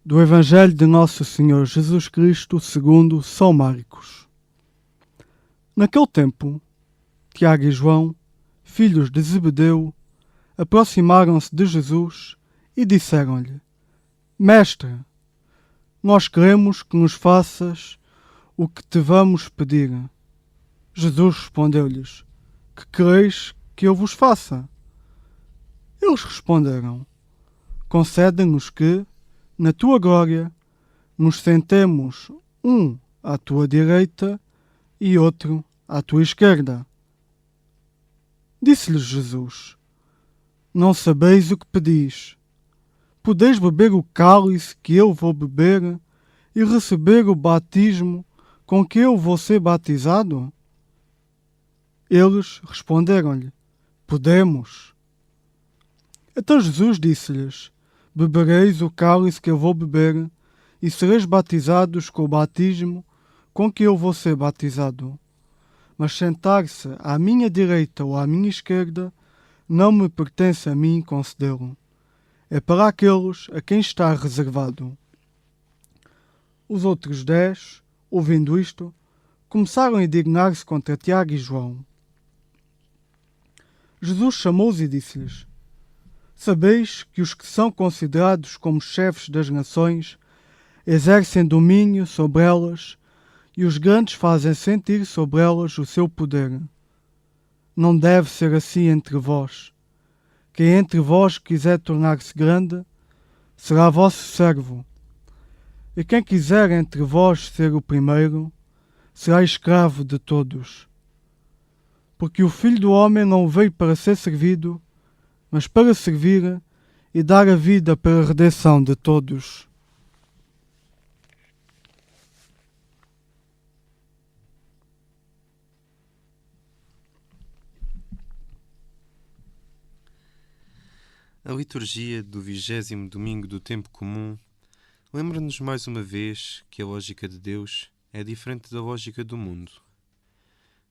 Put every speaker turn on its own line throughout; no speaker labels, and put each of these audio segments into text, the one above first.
Do Evangelho de Nosso Senhor Jesus Cristo segundo São Marcos. Naquele tempo, Tiago e João, filhos de Zebedeu, aproximaram-se de Jesus e disseram-lhe: Mestre, nós queremos que nos faças o que te vamos pedir. Jesus respondeu-lhes: Que quereis que eu vos faça? Eles responderam: Concede-nos que, na tua glória, nos sentemos um à tua direita e outro à tua esquerda. Disse-lhes Jesus: Não sabeis o que pedis. Podeis beber o cálice que eu vou beber e receber o batismo com que eu vou ser batizado? Eles responderam-lhe: Podemos. Então Jesus disse-lhes: Bebereis o cálice que eu vou beber e sereis batizados com o batismo com que eu vou ser batizado. Mas sentar-se à minha direita ou à minha esquerda não me pertence a mim concedê-lo. É para aqueles a quem está reservado. Os outros 10, ouvindo isto, começaram a indignar-se contra Tiago e João. Jesus chamou-os e disse-lhes: Sabeis que os que são considerados como chefes das nações exercem domínio sobre elas e os grandes fazem sentir sobre elas o seu poder. Não deve ser assim entre vós. Quem entre vós quiser tornar-se grande, será vosso servo. E quem quiser entre vós ser o primeiro, será escravo de todos. Porque o Filho do Homem não veio para ser servido, mas para servir e dar a vida pela redenção de todos.
A liturgia do 20º domingo do tempo comum lembra-nos mais uma vez que a lógica de Deus é diferente da lógica do mundo.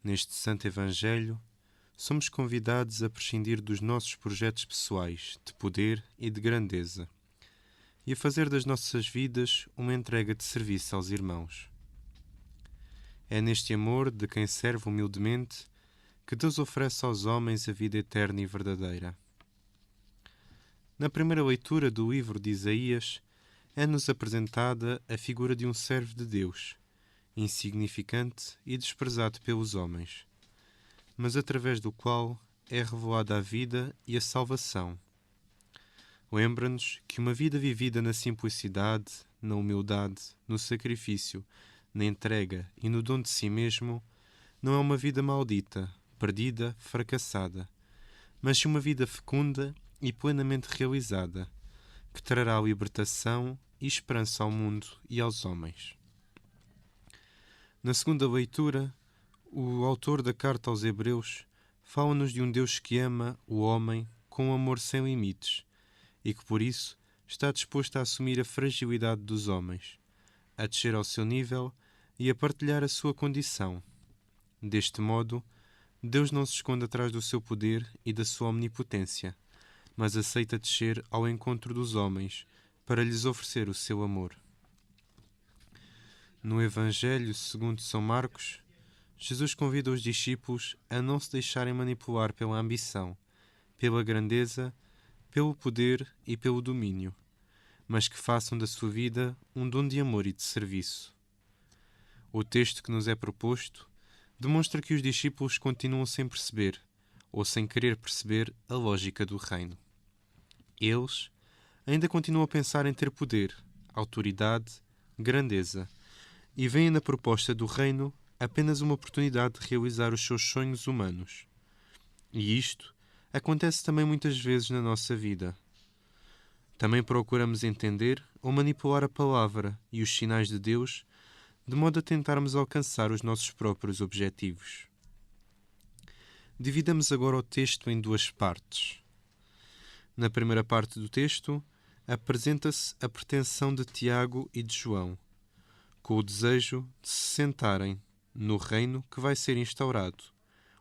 Neste Santo Evangelho, somos convidados a prescindir dos nossos projetos pessoais, de poder e de grandeza, e a fazer das nossas vidas uma entrega de serviço aos irmãos. É neste amor de quem serve humildemente que Deus oferece aos homens a vida eterna e verdadeira. Na primeira leitura do livro de Isaías, é-nos apresentada a figura de um servo de Deus, insignificante e desprezado pelos homens, mas através do qual é revelada a vida e a salvação. Lembra-nos que uma vida vivida na simplicidade, na humildade, no sacrifício, na entrega e no dom de si mesmo, não é uma vida maldita, perdida, fracassada, mas uma vida fecunda e plenamente realizada, que trará libertação e esperança ao mundo e aos homens. Na segunda leitura, o autor da carta aos Hebreus fala-nos de um Deus que ama o homem com um amor sem limites e que, por isso, está disposto a assumir a fragilidade dos homens, a descer ao seu nível e a partilhar a sua condição. Deste modo, Deus não se esconde atrás do seu poder e da sua omnipotência, mas aceita descer ao encontro dos homens para lhes oferecer o seu amor. No Evangelho segundo São Marcos, Jesus convida os discípulos a não se deixarem manipular pela ambição, pela grandeza, pelo poder e pelo domínio, mas que façam da sua vida um dom de amor e de serviço. O texto que nos é proposto demonstra que os discípulos continuam sem perceber, ou sem querer perceber, a lógica do reino. Eles ainda continuam a pensar em ter poder, autoridade, grandeza, e veem na proposta do reino apenas uma oportunidade de realizar os seus sonhos humanos. E isto acontece também muitas vezes na nossa vida. Também procuramos entender ou manipular a palavra e os sinais de Deus de modo a tentarmos alcançar os nossos próprios objetivos. Dividamos agora o texto em duas partes. Na primeira parte do texto, apresenta-se a pretensão de Tiago e de João, com o desejo de se sentarem no reino que vai ser instaurado,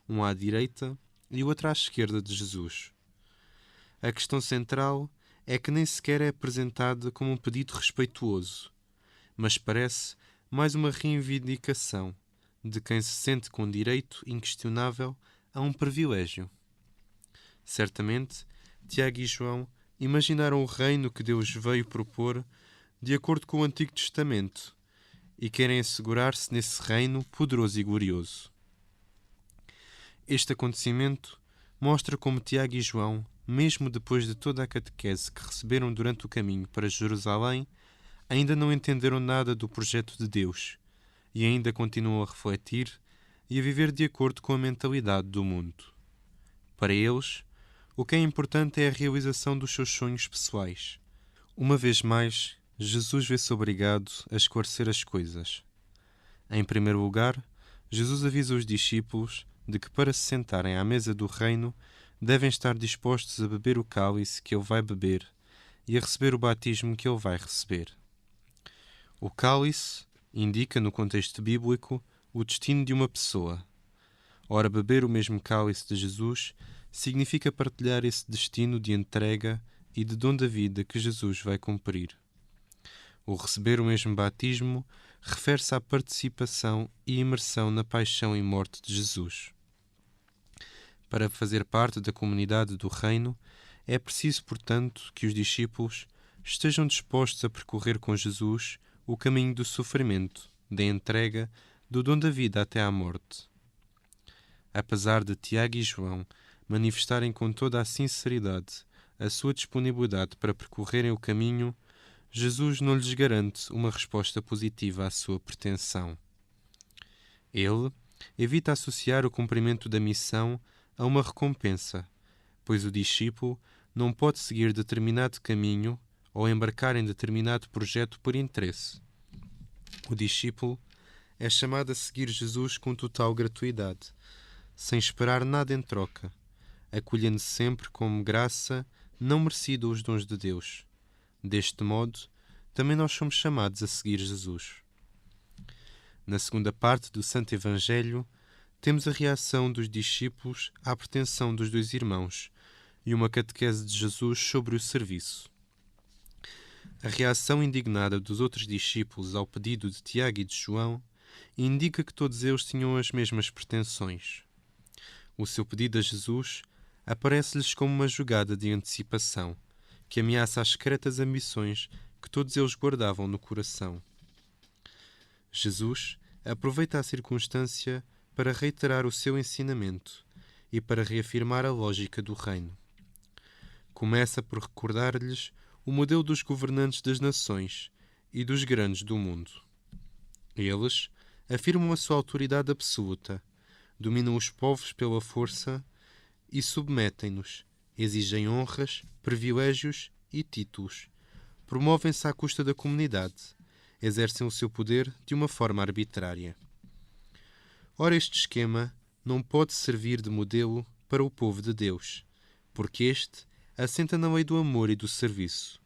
um à direita e o outro à esquerda de Jesus. A questão central é que nem sequer é apresentada como um pedido respeituoso, mas parece mais uma reivindicação de quem se sente com direito inquestionável a um privilégio. Certamente, Tiago e João imaginaram o reino que Deus veio propor de acordo com o Antigo Testamento e querem assegurar-se nesse reino poderoso e glorioso. Este acontecimento mostra como Tiago e João, mesmo depois de toda a catequese que receberam durante o caminho para Jerusalém, ainda não entenderam nada do projeto de Deus e ainda continuam a refletir e a viver de acordo com a mentalidade do mundo. Para eles, o que é importante é a realização dos seus sonhos pessoais. Uma vez mais, Jesus vê-se obrigado a esclarecer as coisas. Em primeiro lugar, Jesus avisa os discípulos de que para se sentarem à mesa do reino devem estar dispostos a beber o cálice que ele vai beber e a receber o batismo que ele vai receber. O cálice indica, no contexto bíblico, o destino de uma pessoa. Ora, beber o mesmo cálice de Jesus significa partilhar esse destino de entrega e de dom da vida que Jesus vai cumprir. O receber o mesmo batismo refere-se à participação e imersão na paixão e morte de Jesus. Para fazer parte da comunidade do reino, é preciso, portanto, que os discípulos estejam dispostos a percorrer com Jesus o caminho do sofrimento, da entrega, do dom da vida até à morte. Apesar de Tiago e João manifestarem com toda a sinceridade a sua disponibilidade para percorrerem o caminho, Jesus não lhes garante uma resposta positiva à sua pretensão. Ele evita associar o cumprimento da missão a uma recompensa, pois o discípulo não pode seguir determinado caminho ou embarcar em determinado projeto por interesse. O discípulo é chamado a seguir Jesus com total gratuidade, sem esperar nada em troca, acolhendo sempre como graça não merecida os dons de Deus. Deste modo, também nós somos chamados a seguir Jesus. Na segunda parte do Santo Evangelho, temos a reação dos discípulos à pretensão dos dois irmãos e uma catequese de Jesus sobre o serviço. A reação indignada dos outros discípulos ao pedido de Tiago e de João indica que todos eles tinham as mesmas pretensões. O seu pedido a Jesus aparece-lhes como uma jogada de antecipação, que ameaça as secretas ambições que todos eles guardavam no coração. Jesus aproveita a circunstância para reiterar o seu ensinamento e para reafirmar a lógica do reino. Começa por recordar-lhes o modelo dos governantes das nações e dos grandes do mundo. Eles afirmam a sua autoridade absoluta, dominam os povos pela força e submetem-nos, exigem honras, privilégios e títulos, promovem-se à custa da comunidade, exercem o seu poder de uma forma arbitrária. Ora, este esquema não pode servir de modelo para o povo de Deus, porque este assenta na lei do amor e do serviço.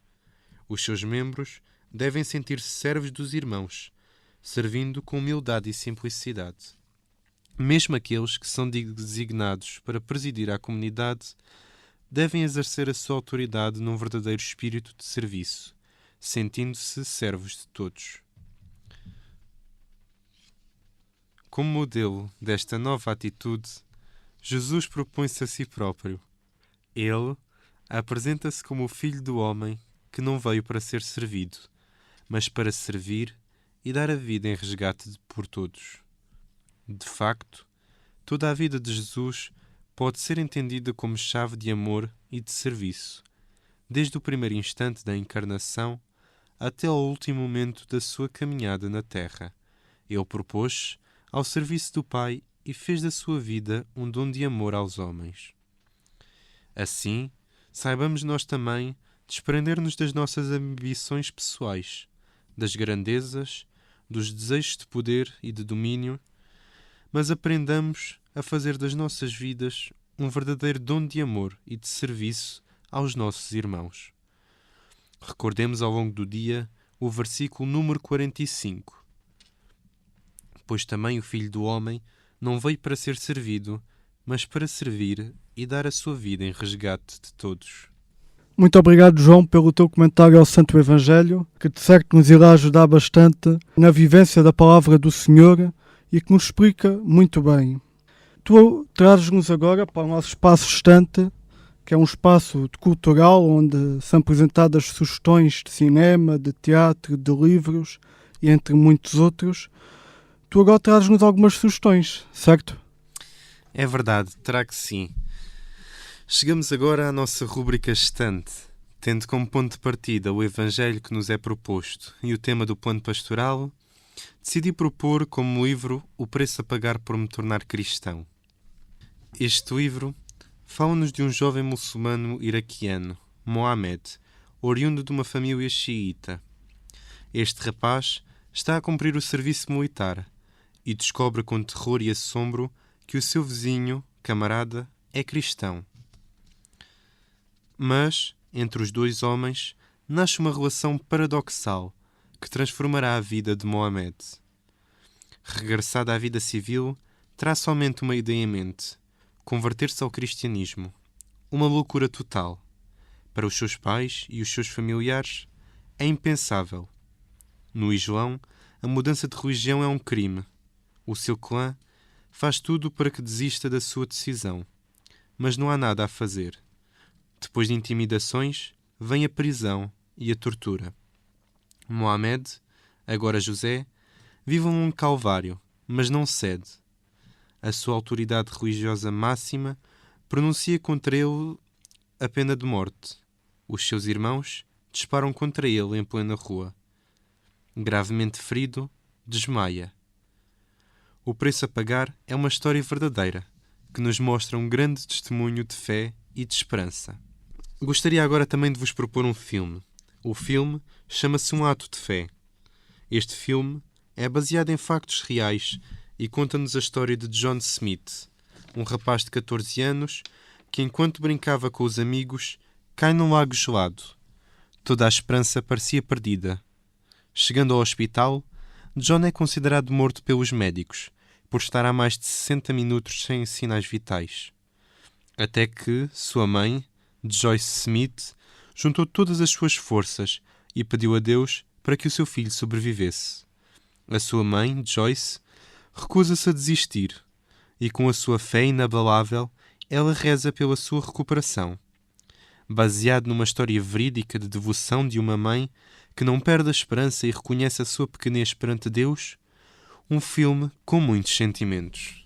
Os seus membros devem sentir-se servos dos irmãos, servindo com humildade e simplicidade. Mesmo aqueles que são designados para presidir a comunidade devem exercer a sua autoridade num verdadeiro espírito de serviço, sentindo-se servos de todos. Como modelo desta nova atitude, Jesus propõe-se a si próprio. Ele apresenta-se como o Filho do Homem que não veio para ser servido, mas para servir e dar a vida em resgate por todos. De facto, toda a vida de Jesus pode ser entendida como chave de amor e de serviço, desde o primeiro instante da encarnação até ao último momento da sua caminhada na Terra. Ele propôs-se ao serviço do Pai e fez da sua vida um dom de amor aos homens. Assim, saibamos nós também desprender-nos das nossas ambições pessoais, das grandezas, dos desejos de poder e de domínio, mas aprendamos a fazer das nossas vidas um verdadeiro dom de amor e de serviço aos nossos irmãos. Recordemos ao longo do dia o versículo número 45. Pois também o Filho do Homem não veio para ser servido, mas para servir e dar a sua vida em resgate de todos.
Muito obrigado, João, pelo teu comentário ao Santo Evangelho, que de certo nos irá ajudar bastante na vivência da palavra do Senhor e que nos explica muito bem. Tu trazes-nos agora para o nosso espaço estante, que é um espaço cultural onde são apresentadas sugestões de cinema, de teatro, de livros e entre muitos outros. Tu agora trazes-nos algumas sugestões, certo?
É verdade, terá que sim. Chegamos agora à nossa rúbrica estante, tendo como ponto de partida o Evangelho que nos é proposto e o tema do plano pastoral, decidi propor como livro O Preço a Pagar por Me Tornar Cristão. Este livro fala-nos de um jovem muçulmano iraquiano, Mohamed, oriundo de uma família xiita. Este rapaz está a cumprir o serviço militar e descobre com terror e assombro que o seu vizinho, camarada, é cristão. Mas, entre os dois homens, nasce uma relação paradoxal que transformará a vida de Mohamed. Regressada à vida civil, terá somente uma ideia em mente: converter-se ao cristianismo. Uma loucura total. Para os seus pais e os seus familiares, é impensável. No Islão, a mudança de religião é um crime. O seu clã faz tudo para que desista da sua decisão, mas não há nada a fazer. Depois de intimidações, vem a prisão e a tortura. Mohamed, agora José, vive um calvário, mas não cede. A sua autoridade religiosa máxima pronuncia contra ele a pena de morte. Os seus irmãos disparam contra ele em plena rua. Gravemente ferido, desmaia. O Preço a Pagar é uma história verdadeira, que nos mostra um grande testemunho de fé e de esperança. Gostaria agora também de vos propor um filme. O filme chama-se Um Ato de Fé. Este filme é baseado em factos reais e conta-nos a história de John Smith, um rapaz de 14 anos que, enquanto brincava com os amigos, cai num lago gelado. Toda a esperança parecia perdida. Chegando ao hospital, John é considerado morto pelos médicos, por estar há mais de 60 minutos sem sinais vitais. Até que sua mãe, Joyce Smith, juntou todas as suas forças e pediu a Deus para que o seu filho sobrevivesse. A sua mãe, Joyce, recusa-se a desistir e, com a sua fé inabalável, ela reza pela sua recuperação. Baseado numa história verídica de devoção de uma mãe que não perde a esperança e reconhece a sua pequenez perante Deus, um filme com muitos sentimentos.